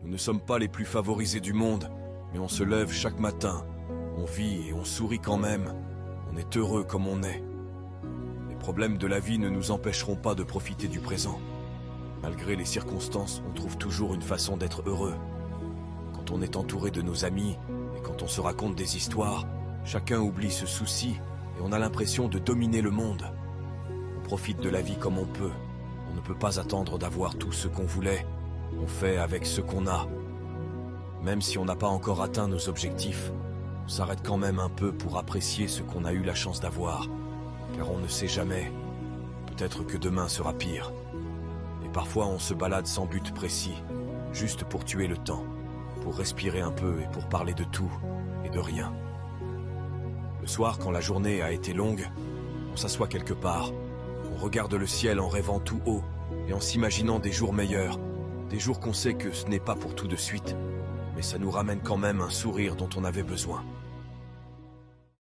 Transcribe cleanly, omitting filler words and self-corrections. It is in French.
Nous ne sommes pas les plus favorisés du monde, mais on se lève chaque matin. On vit et on sourit quand même. On est heureux comme on est. Les problèmes de la vie ne nous empêcheront pas de profiter du présent. Malgré les circonstances, on trouve toujours une façon d'être heureux. Quand on est entouré de nos amis et quand on se raconte des histoires, chacun oublie ce souci et on a l'impression de dominer le monde. On profite de la vie comme on peut. On ne peut pas attendre d'avoir tout ce qu'on voulait. On fait avec ce qu'on a. Même si on n'a pas encore atteint nos objectifs, on s'arrête quand même un peu pour apprécier ce qu'on a eu la chance d'avoir. Car on ne sait jamais. Peut-être que demain sera pire. Et parfois on se balade sans but précis, juste pour tuer le temps, pour respirer un peu et pour parler de tout et de rien. Le soir, quand la journée a été longue, on s'assoit quelque part. On regarde le ciel en rêvant tout haut et en s'imaginant des jours meilleurs. Des jours qu'on sait que ce n'est pas pour tout de suite, mais ça nous ramène quand même un sourire dont on avait besoin.